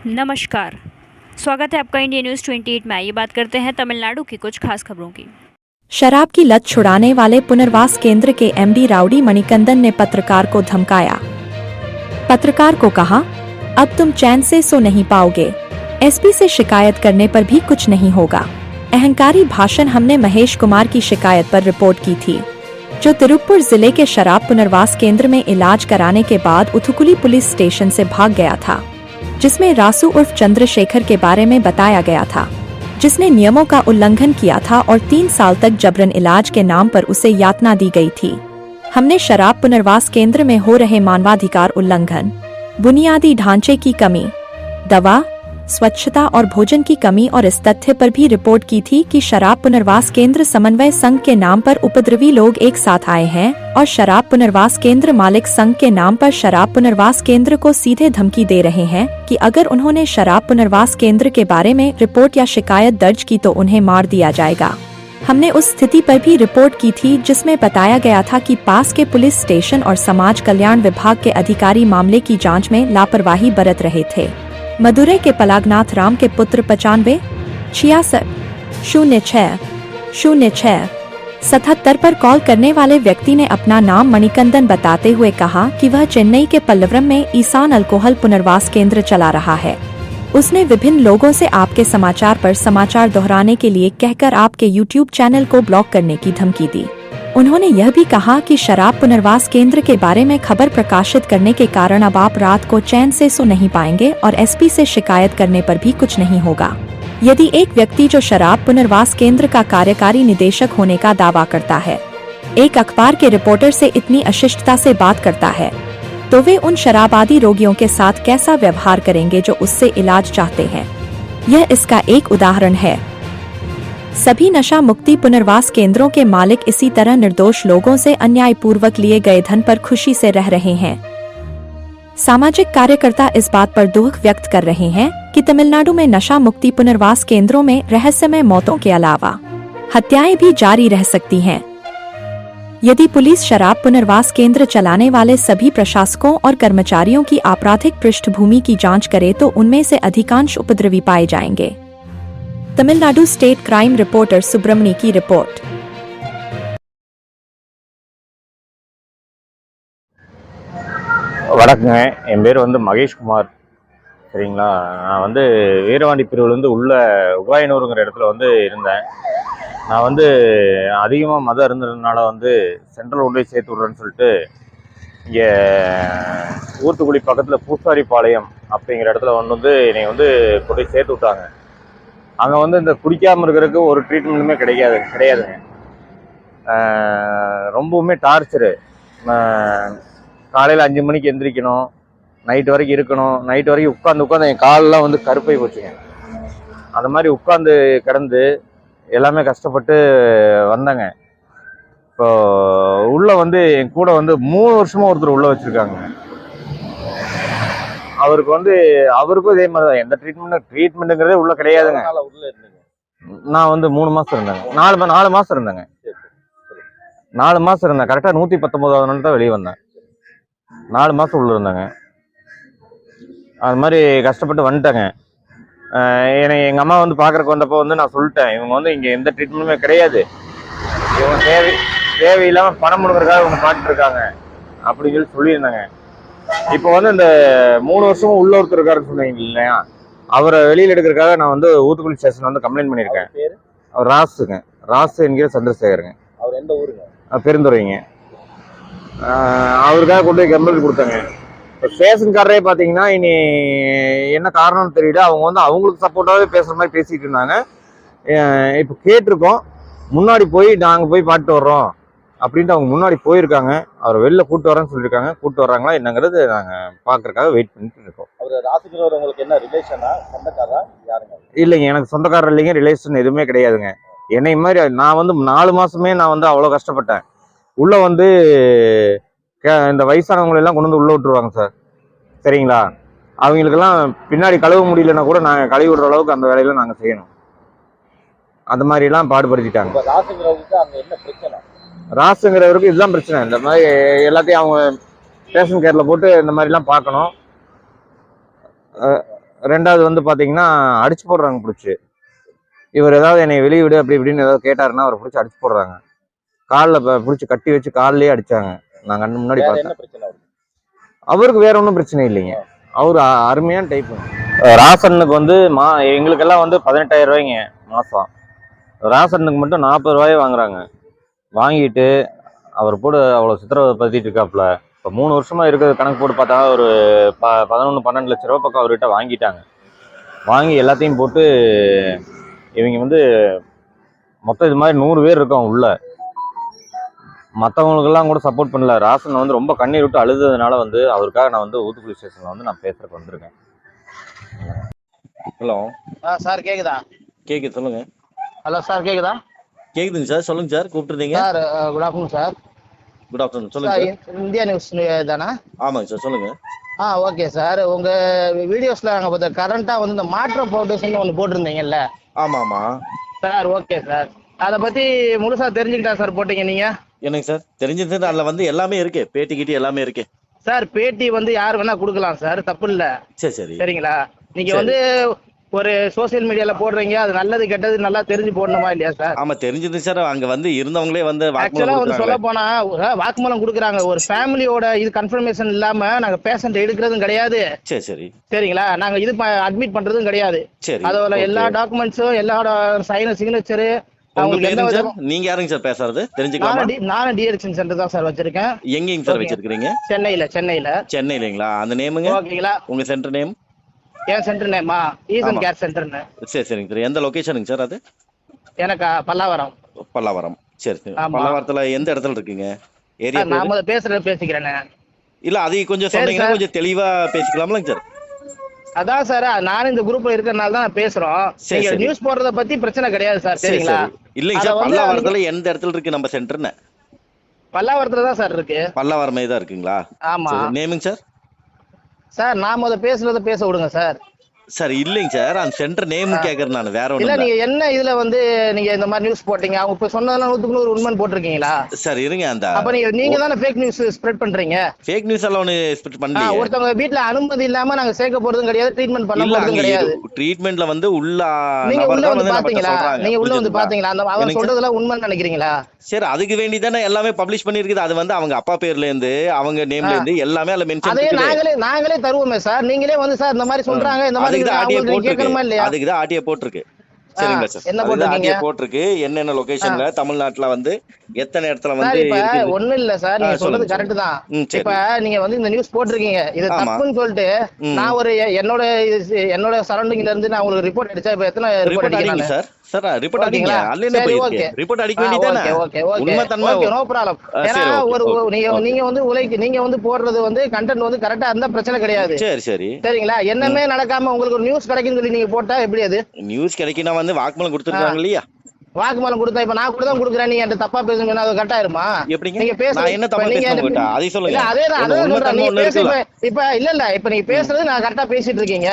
नमस्कार। स्वागत है आपका इंडिया न्यूज़ 28 में। ये बात करते हैं तमिलनाडु की कुछ खास खबरों की। शराब की लत छुड़ाने वाले पुनर्वास केंद्र के एमडी राउडी मणिकंदन ने पत्रकार को धमकाया। पत्रकार को कहा, अब तुम चैन से सो नहीं पाओगे, एसपी से शिकायत करने पर भी कुछ नहीं होगा। अहंकारी भाषण। हमने महेश कुमार की शिकायत पर रिपोर्ट की थी, जो तिरुप्पुर जिले के शराब पुनर्वास केंद्र में इलाज कराने के बाद उथुकुली पुलिस स्टेशन से भाग गया था, जिसमें रासू उर्फ चंद्रशेखर के बारे में बताया गया था, जिसने नियमों का उल्लंघन किया था और 3 साल तक जबरन इलाज के नाम पर उसे यातना दी गई थी। हमने शराब पुनर्वास केंद्र में हो रहे मानवाधिकार उल्लंघन, बुनियादी ढांचे की कमी, दवा, स्वच्छता और भोजन की कमी और इस तथ्य पर भी रिपोर्ट की थी कि शराब पुनर्वास केंद्र समन्वय संघ के नाम पर उपद्रवी लोग एक साथ आए हैं और शराब पुनर्वास केंद्र मालिक संघ के नाम पर शराब पुनर्वास केंद्र को सीधे धमकी दे रहे हैं कि अगर उन्होंने शराब पुनर्वास केंद्र के बारे में रिपोर्ट या शिकायत दर्ज की तो उन्हें मार दिया जाएगा। हमने उस स्थिति पर भी रिपोर्ट की थी जिसमें बताया गया था कि पास के पुलिस स्टेशन और समाज कल्याण विभाग के अधिकारी मामले की जांच में लापरवाही बरत रहे थे। मदुरै के पलागनाथ राम के पुत्र 95 66 06 06 77 पर कॉल करने वाले व्यक्ति ने अपना नाम मणिकंदन बताते हुए कहा कि वह चेन्नई के पल्लवरम में ईसान अल्कोहल पुनर्वास केंद्र चला रहा है। उसने विभिन्न लोगों से आपके समाचार पर समाचार दोहराने के लिए कहकर आपके YouTube चैनल को ब्लॉक करने की धमकी दी। उन्होंने यह भी कहा कि शराब पुनर्वास केंद्र के बारे में खबर प्रकाशित करने के कारण अब आप रात को चैन से सो नहीं पाएंगे और एसपी से शिकायत करने पर भी कुछ नहीं होगा। यदि एक व्यक्ति जो शराब पुनर्वास केंद्र का कार्यकारी निदेशक होने का दावा करता है, एक अखबार के रिपोर्टर से इतनी अशिष्टता से बात करता है, तो वे उन शराबादी रोगियों के साथ कैसा व्यवहार करेंगे जो उससे इलाज चाहते हैं। यह इसका एक उदाहरण है। सभी नशा मुक्ति पुनर्वास केंद्रों के मालिक इसी तरह निर्दोष लोगों से अन्यायपूर्वक लिए गए धन पर खुशी से रह रहे हैं। सामाजिक कार्यकर्ता इस बात पर दुख व्यक्त कर रहे हैं कि तमिलनाडु में नशा मुक्ति पुनर्वास केंद्रों में रहस्यमय मौतों के अलावा हत्याएं भी जारी रह सकती हैं। यदि पुलिस शराब पुनर्वास केंद्र चलाने वाले सभी प्रशासकों और कर्मचारियों की आपराधिक पृष्ठभूमि की जांच करे तो उनमें से अधिकांश उपद्रवी पाए जाएंगे। Tamil Nadu state crime reporter Subramani की रिपोर्ट। வணக்கங்க, என் பேர் மகேஷ் குமார். சரிங்களா, நான் வீரவாண்டி பிரிவுலேருந்து உள்ள உகாயனூருங்கிற இடத்துல இருந்தேன். நான் அதிகமாக மதம் இருந்ததுனால சென்ட்ரல் உள்ளே சேர்த்து விட்றேன்னு சொல்லிட்டு இங்கே ஊத்துக்குளி பக்கத்தில் பூசாரிப்பாளையம் அப்படிங்கிற இடத்துல என்னை கொண்டு போய் சேர்த்து விட்டாங்க. அங்கே இந்த குடிக்காமல் இருக்கிறதுக்கு ஒரு ட்ரீட்மெண்ட்டுமே கிடையாதுங்க. ரொம்பவுமே டார்ச்சரு. காலையில் 5 மணிக்கு எந்திரிக்கணும், நைட்டு வரைக்கும் இருக்கணும். நைட்டு வரைக்கும் உட்காந்து என் காலெலாம் கருப்பாகி போச்சுங்க. அந்த மாதிரி உட்காந்து கிடந்து எல்லாமே கஷ்டப்பட்டு வந்தேங்க. இப்போ உள்ளே என் கூட 3 வருஷமாக ஒருத்தர் உள்ளே வச்சுருக்காங்க. அவருக்கு அவருக்கும் இதே மாதிரி தான். எந்த ட்ரீட்மெண்ட்டுங்கிறதே உள்ள கிடையாதுங்க. நான் 3 மாதம் இருந்தேங்க. 4 மாதம் இருந்தேங்க. 4 மாதம் இருந்தேன். கரெக்டாக 119வது நாள் தான் வெளியே வந்தேன். 4 மாதம் உள்ள இருந்தேங்க. அது மாதிரி கஷ்டப்பட்டு வந்துட்டேங்க. என்னை எங்கள் அம்மா பார்க்குறக்கு வந்தப்போ நான் சொல்லிட்டேன், இவங்க இங்கே எந்த ட்ரீட்மெண்ட்டுமே கிடையாது, இவங்க தேவையில்லாமல் பணம் முடுக்கிறதுக்காக இவங்க பாட்டுட்டு இருக்காங்க அப்படின்னு சொல்லியிருந்தாங்க. இப்போ இந்த 3 வருஷமும் உள்ள ஒருத்தர் இருக்காருன்னு சொன்னீங்க இல்லையா, அவரை வெளியில் எடுக்கிறதுக்காக நான் ஊத்துக்குளி ஸ்டேஷன் கம்ப்ளைண்ட் பண்ணியிருக்கேன். அவர் ராசுங்க, ராசு என்கிற சந்திரசேகருங்க. அவர் எந்த ஊருங்க? பெருந்துறைங்க. அவருக்காக கொண்டு போய் கம்ப்ளைண்ட் கொடுத்தாங்க. இப்போ ஸ்டேஷன்காரரே பார்த்தீங்கன்னா இனி என்ன காரணம்னு தெரியல, அவங்க அவங்களுக்கு சப்போர்ட்டாகவே பேசுகிற மாதிரி பேசிகிட்டு இருந்தாங்க. இப்போ கேட்டிருக்கோம், முன்னாடி போய் நாங்கள் போய் பாட்டு வர்றோம் அப்படின்ட்டு அவங்க முன்னாடி போயிருக்காங்க. அவர் வெளில கூப்பிட்டு வரேன்னு சொல்லியிருக்காங்க. கூப்பிட்டு வர்றாங்களா என்னங்கிறது நாங்கள் பார்க்குறதுக்காக வெயிட் பண்ணிட்டு இருக்கோம். அவர் ராசுகிறவர் உங்களுக்கு என்ன ரிலேஷனா, சொந்தக்காரா, யாருங்க? இல்லைங்க, எனக்கு சொந்தக்காரர் இல்லைங்க, ரிலேஷன் எதுவுமே கிடையாதுங்க. என்னை மாதிரி நான் 4 மாதமே நான் அவ்வளோ கஷ்டப்பட்டேன். உள்ளே இந்த வயசானவங்களெல்லாம் கொண்டு உள்ளே விட்டுருவாங்க சார். சரிங்களா, அவங்களுக்கெல்லாம் பின்னாடி கழுவ முடியலன்னா கூட நாங்கள் கழுவி விடுற அளவுக்கு அந்த வேலையெல்லாம் நாங்கள் செய்யணும். அந்த மாதிரிலாம் பாடுபடுத்திட்டாங்க. ராசுங்கிறவருக்கு அங்கே என்ன பிரச்சனை? ராசுங்கிறவருக்கு இதுதான் பிரச்சனை. இந்த மாதிரி எல்லாத்தையும் அவங்க பேஷன் கேரில் போட்டு இந்த மாதிரிலாம் பார்க்கணும். ரெண்டாவது வந்து பாத்தீங்கன்னா அடிச்சு போடுறாங்க பிடிச்சி. இவர் ஏதாவது என்னை வெளியே விடு அப்படி இப்படின்னு ஏதாவது கேட்டாருன்னா அவரை பிடிச்சி அடிச்சு போடுறாங்க. காலில் பிடிச்சி கட்டி வச்சு காலிலேயே அடிச்சாங்க. நான் கண்ணு முன்னாடி பார்த்தேன். அவருக்கு வேற ஒன்றும் பிரச்சனை இல்லைங்க. அவரு அருமையான டைப்பு. ராசனுக்கு வந்து எங்களுக்கெல்லாம் வந்து 18,000 ரூபாய்ங்க மாசம். ராசனுக்கு மட்டும் 40 ரூபாயே வாங்குறாங்க. வாங்கிட்டு அவர் கூட அவ்வளோ சித்திரவதை படுத்திட்டு இருக்காப்புல. இப்போ 3 வருஷமா இருக்கிற கணக்கு போட்டு பார்த்தா ஒரு 11-12 லட்ச ரூபா பக்கம் அவர்கிட்ட வாங்கிட்டாங்க. வாங்கி எல்லாத்தையும் போட்டு இவங்க வந்து மொத்தம் இது மாதிரி 100 பேர் இருக்கோம் உள்ள. மற்றவங்களுக்கெல்லாம் கூட சப்போர்ட் பண்ணல. ராசன் வந்து ரொம்ப கண்ணீர் விட்டு அழுததுனால வந்து அவருக்காக நான் வந்து ஊத்துக்குளி ஸ்டேஷன்ல வந்து நான் பேசுறதுக்கு வந்திருக்கேன். ஹலோ சார் கேக்குதா? கேக்குது, சொல்லுங்க. ஹலோ சார் கேக்குதா? கேக்குதுங்க சார், சொல்லுங்க சார். கூப்பிட்டுருந்தீங்க sir good afternoon sir. Good afternoon, சொல்லுங்க சார். இந்தியா நியூஸ் தானே? ஆமாங்க சார், சொல்லுங்க. Okay sir. உங்க வீடியோஸ்ல நாங்கள் பார்த்தா கரண்டா வந்து இந்த மாற்றம் ஃபவுண்டேஷன் ஒன்று போட்டிருந்தீங்கல்ல? ஆமா ஆமா சார். Okay sir. அதை பத்தி முழுசா தெரிஞ்சுக்கிட்டா சார் போட்டீங்க நீங்க? என்னங்க சார் தெரிஞ்சது? அதுல வந்து எல்லாமே இருக்கு, பேட்டி கிட்டி எல்லாமே இருக்கு சார். பேட்டி வந்து யார் வேணா கொடுக்கலாம் சார், தப்பு இல்ல. சரி சரி, சரிங்களா? நீங்க வந்து ஒரு சோசியல் மீடியால போடுறீங்க, அது நல்லது கெட்டது நல்லா தெரிஞ்சு போடணுமா இல்லையா சார்? ஆமா தெரிஞ்சது சார். அங்க வந்து இருந்தவங்களே வந்து ஆக்சுவலா வந்து சொல்ல போனா வாக்குமூலம் கொடுக்குறாங்க. ஒரு ஃபேமிலியோட இது கன்ஃபர்மேஷன் இல்லாம நாங்க பேஷண்ட் எடுக்கிறதும் கிடையாது. சரி சரி, சரிங்களா? நாங்க இது அட்மிட் பண்றதும் கிடையாது. சரி. அதோட எல்லா டாக்குமெண்ட்ஸும் எல்லாரோட சிக்னேச்சரு. நீங்க யாருங்க சார் பேசுறது தெரிஞ்சுக்கலாமா? நானும் டிஎடிக்ஷன் சென்டர் தான் சார் வச்சிருக்கேன். எங்கங்க சார் வச்சிருக்கீங்க? சென்னையிலங்களா? அந்த நேமுங்க ஓகேங்களா? உங்க சென்டர் நேம்? ஏன் சென்டர் நேமா? ஈசன் கேர் சென்டர்னு. சரி சரிங்க சார். எந்த லொகேஷனுங்க சார் அது? எனக்கு பல்லாவரம். பல்லாவரம், சரி சரி. பல்லாவரத்துல எந்த இடத்துல இருக்கீங்க? ஏரியா நாம பேசிக்கிறேன். இல்ல அதை கொஞ்சம் சொன்னீங்கன்னா கொஞ்சம் தெளிவா பேசிக்கலாம்லங்க சார். அதான் சார், நானும் இந்த குரூப்ல இருக்கறனால தான் பேசுறோம். நீங்க நியூஸ் போடுறத பத்தி பிரச்சனை கிடையாது சார். சரிங்களா? இல்லைங்க சார், பல்லாவரத்துல எந்த இடத்துல இருக்கு நம்ம சென்டர்னு? பல்லாவரத்துல தான் சார் இருக்கு. பல்லாவரமே தான் இருக்குங்களா? ஆமா. நேமுங்க சார்? சார் நாம பேசுறத பேச விடுங்க சார். சார் இல்லைங்க சார், அந்த சென்டர் நேம் கேக்குறேன் நான், வேற ஒண்ணும் இல்ல. நீங்க என்ன இதுல வந்து நீங்க இந்த மாதிரி நியூஸ் போட்டீங்க, அவங்க இப்ப சொன்னதெல்லாம் 100% உண்மைன்னு போட்டிருக்கீங்களா? சார் இருங்க, அந்த அப்ப நீங்க தானே ஃபேக் நியூஸ் ஸ்ப்ரெட் பண்றீங்க. ஃபேக் நியூஸ் எல்லாம் ஒன்னு ஸ்ப்ரெட் பண்ணல. ஒருத்தவங்க வீட்ல அனுமதி இல்லாம நாங்க சேர்க்க போறதும் கிடையாது, ட்ரீட்மெண்ட் பண்ண போறதும் கிடையாது. ட்ரீட்மெண்ட்ல வந்து உள்ள நீங்க உள்ள வந்து பாத்தீங்களா? நீங்க உள்ள வந்து பாத்தீங்களா? அந்த அவன் சொல்றதெல்லாம் உண்மைன்னு நினைக்கிறீங்களா? சரி, அதுக்கு வேண்டி தானே எல்லாமே பப்ளிஷ் பண்ணிருக்குது. அது வந்து அவங்க அப்பா பேர்ல இருந்து அவங்க நேம்ல இருந்து எல்லாமே அதுல மென்ஷன் இருக்கு. அதே நாங்களே தருவோமே சார். நீங்களே வந்து சார் இந்த மாதிரி சொல்றாங்க, இந்த மாதிரி அதுக்கு தான் ஆர்டிஏ போட்டிருக்கு. சரிங்களா சார்? என்ன ஆர்டிஏ போட்டிருக்கு, என்னென்ன லொகேஷன்ல தமிழ்நாட்டுல வந்து எத்தனை இடத்துல வந்து இப்ப ஒண்ணும் இல்ல சார். நீங்க சொல்றது கரெக்ட் தான். இப்ப நீங்க வந்து இந்த நியூஸ் போட்டிருக்கீங்க, இது தப்புன்னு சொல்லிட்டு நான் ஒரு என்னோட சரௌண்டிங்ல இருந்து நான் உங்களுக்கு ரிப்போர்ட் அடிச்சா இப்ப எத்தனை ரிப்போர்ட் அடிக்கீங்க சார்? சார் ரிப்போர்ட் அடிக்கீங்க. அல்லேனே போயிருக்கு. ரிப்போர்ட் அடிக்க வேண்டியதானே? உண்மை தன்மை. Okay, no problem. ஏன்னா நீங்க வந்து நீங்க வந்து போடுறது வந்து கண்டென்ட் வந்து கரெக்ட்டா இருந்தா பிரச்சனை கிடையாது. சரி சரி, சரிங்களா? என்னமே நடக்காம உங்களுக்கு ஒரு நியூஸ் கிடைக்குன்னு சொல்லி நீங்க போட்டா எப்படி? அது நியூஸ் கிடைக்குனா வந்து வாக்குமூலம் கொடுத்துருக்காங்க இல்லையா? வாக்குமூலம் கொடுத்தா இப்ப நான் கூட தான் கொடுக்குறேன். நீங்க என்கிட்ட தப்பா பேசுங்க, அது கரெக்டா இருமா? எப்படிங்க நீங்க பேசுறது? என்ன தப்பா பேசுறீங்க? அதை சொல்லுங்க. அதேதான் சொல்றேன். நீங்க பேசுங்க. இப்ப இல்ல இப்ப நீங்க பேசுறது நான் கரெக்டா பேசிட்டு இருக்கீங்க.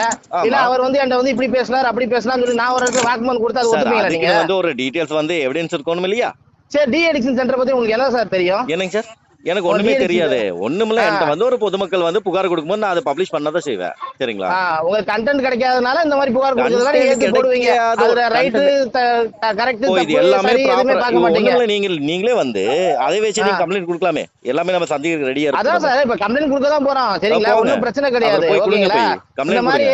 இல்ல அவர் வந்து என்கிட்ட வந்து இப்படி பேசினார் அப்படி பேசினார்னு சொல்லி நான் ஒரு இடத்துல வாக்குமூலம் கொடுத்தா அது ஒத்துப்பீங்களா? நீங்க வந்து ஒரு டீடைல்ஸ் வந்து எவிடன்ஸ் இருக்கணும் இல்லையா? சரி, டி அடிக்ஷன் சென்டர் பத்தி உங்களுக்கு என்ன சார் தெரியும்? என்னங்க சார்? எனக்கு ஒண்ணுமே தெரியாது. ஒண்ணுமில்ல. என்கிட்ட வந்து ஒரு பொதுமக்கள் வந்து புகார் கொடுக்கும்போது நான் அதை பப்ளிஷ் பண்ணதான் செய்வேன். சரிங்களா? உங்களுக்கு கண்டென்ட் கிடைக்காதனால இந்த மாதிரி புகார் கொடுத்ததா நீங்க ஏத்தி போடுவீங்க. அதுல ரைட் கரெக்ட் தப்பு எல்லாமே எதுமே பார்க்க மாட்டீங்க. நீங்களே வந்து அதை வச்சு நீங்க கம்ப்ளைண்ட் கொடுக்கலாமே. எல்லாமே நம்ம சந்திக்க ரெடியா இருக்கு. அதான் சார், இப்ப கம்ப்ளைண்ட் கொடுக்க தான் போறோம். சரிங்களா? ஒண்ணும் பிரச்சனை கிடையாது. ஓகேங்களா? இந்த மாதிரி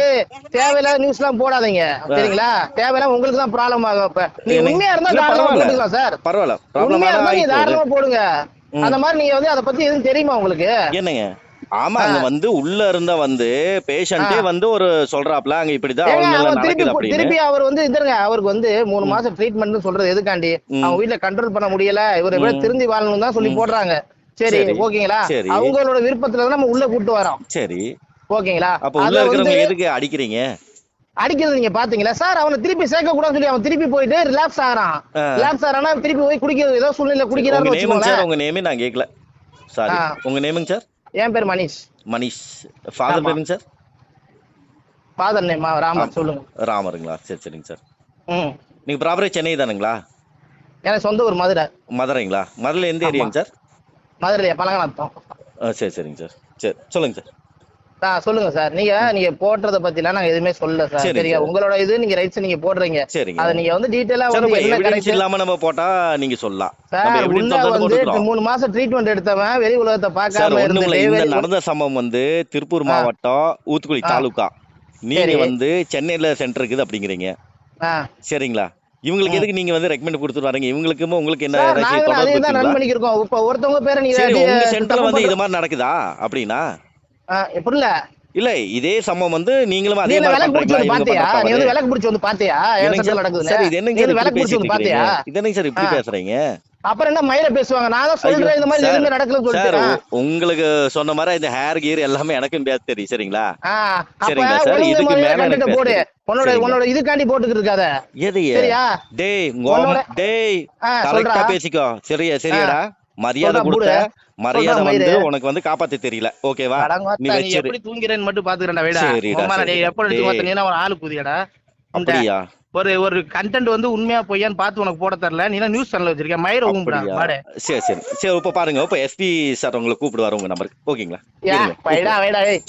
தேவையில்லாத நியூஸ் எல்லாம் போடாதீங்க. சரிங்களா? தேவையில்லாம உங்களுக்கு தான் ப்ராப்ளம் ஆகும். இப்ப நீங்க உண்மையா இருந்தா தாராளமா போட்டுக்கலாம் சார். பரவாயில்ல, உண்மையா இருந்தா நீங்க தாராளமா போடுங்க. அந்த மாதிரி நீங்க வந்து அத பத்தி எதுவும் தெரியுமா உங்களுக்கு? என்னங்க? ஆமா, அங்க வந்து உள்ள இருந்த வந்து பேஷண்டே வந்து ஒரு சொல்றாப்ல அங்க இப்படிதான் திருப்பி அவர் வந்து இதுங்க அவருக்கு வந்து 3 மாசம் ட்ரீட்மெண்ட்னு சொல்றது எதுக்காண்டி? அவங்க வீட்டுல கண்ட்ரோல் பண்ண முடியல, இவர் எப்படி திருந்தி வாழணும் தான் சொல்லி போடுறாங்க. சரி, ஓகேங்களா? அவங்களோட விருப்பத்துல தான் நம்ம உள்ள கூட்டு வரோம். சரி, ஓகேங்களா? அப்ப உள்ள இருக்கிறவங்க எதுக்கு அடிக்கிறீங்க? அடிக்கிறது நீங்க பாத்தீங்களா சார்? அவனை திருப்பி சேர்க்க கூடாதுன்னு சொல்லி அவன் திருப்பி போயிட்டு ரிலாக்ஸ் ஆறான். ரிலாக்ஸ் ஆறானா திருப்பி போய் குடிக்கிறது ஏதோ சூழ்நிலை குடிக்கிறாரு வச்சுக்கோங்களேன். உங்க நேமே நான் கேட்கல. சாரி, உங்க நேமுங்க சார்? என் பேர் மணிஷ். மணிஷ். ஃபாதர் பேருங்க சார்? Father name Ramar. சொல்லுங்க. ராமருங்களா? சரி சரிங்க சார். நீங்க ப்ராப்பரா சென்னை தானுங்களா? எனக்கு சொந்த ஊர் மதுரை. மதுரைங்களா? மதுரையில எந்த ஏரியாங்க சார்? மதுரையா? பழங்கநாத்தம். சரி சரிங்க சார். சரி, சொல்லுங்க சார். சொல்லுங்க சார். நீங்க போடுறத பத்திலாம் நாங்க எதுவுமே சொல்லல சார். சரிங்க, உங்களோட இது நீங்க ரைட்ஸ் நீங்க போடுறீங்க. அத நீங்க வந்து டீடைலா வந்து என்ன கரெக்ட் இல்லாம நம்ம போட்டா நீங்க சொல்லலாம். சார் உள்ள வந்து 3 மாசம் ட்ரீட்மெண்ட் எடுத்தவன் வெளி உலகத்தை பார்க்காம இருந்தே இந்த நடந்த சம்பவம் வந்து திருப்பூர் மாவட்டம் ஊத்துக்குளி தாலுகா. நீங்க வந்து சென்னையில சென்டர் இருக்குது அப்படிங்கிறீங்க. சரிங்களா? இவங்களுக்கு எதுக்கு நீங்க வந்து ரெக்கமெண்ட் கொடுத்துட்டு வரீங்க? இவங்களுக்கும் உங்களுக்கு என்ன ரன் பண்ணிக்கிறோம். இப்ப ஒருத்தவங்க பேரை நீங்க உங்க சென்டர்ல வந்து இது மாதிரி நடக்குதா அப்படின்னா? புரியல. இல்ல இதே சம்பவம் வந்து நீங்களும் அதே மாதிரி பாத்தியா? நீ வந்து விளக்கு பிடிச்சு வந்து பாத்தியா என் சென்டர்ல நடக்குது? சார் இது என்னங்க சார் விளக்கு பிடிச்சு வந்து பாத்தியா? இது என்னங்க சார் இப்படி பேசுறீங்க? அப்புறம் என்ன மயில பேசுவாங்க? நான் தான் சொல்றேன் இந்த மாதிரி எதுவுமே நடக்கலன்னு சொல்லிட்டேன். உங்களுக்கு சொன்ன மாதிரி இந்த ஹேர் கியர் எல்லாமே எனக்கும் தெரியும். சரிங்களா? சரிங்களா சார்? இதுக்கு மேல எனக்கு போடு. உன்னோட இதுக்காண்டி போட்டுக்கிட்டு இருக்காத. எதையே? சரியா? டேய் கரெக்ட்டா பேசிக்கோ. சரியாடா? மரியாதை கொடுத்த மரியாதை வந்து உனக்கு வந்து காப்பாத்த தெரியல. ஓகேவா? நீ எப்படி தூங்கிறேன்னு மட்டும் பாத்துக்கறடா வேடா. நீ எப்ப எடுத்து பார்த்தீனா ஒரு ஆளு புதியடா. அப்படியா? ஒரு கண்டென்ட் வந்து உண்மையா பொய்யான்னு பார்த்து உனக்கு போட தெரியல. நீ நியூஸ் சேனல் வச்சிருக்க மயிர ஊம்புடா மாடே. சரி இப்ப பாருங்க. இப்ப எஸ்பி சார் உங்களை கூப்பிடுவாரு உங்க நம்பருக்கு. ஓகேங்களா? வைடா ஏய்.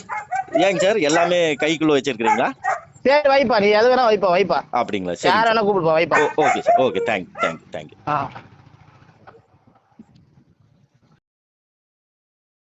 ஏங்க சார் எல்லாமே கைக்குள்ள வச்சிருக்கீங்களா? சரி வைப்பா, நீ எது வேணா வைப்பா. அப்படிங்களா? சரி யார வேணா கூப்பிடுப்பா வைப்பா. Okay sir. Okay, thank you.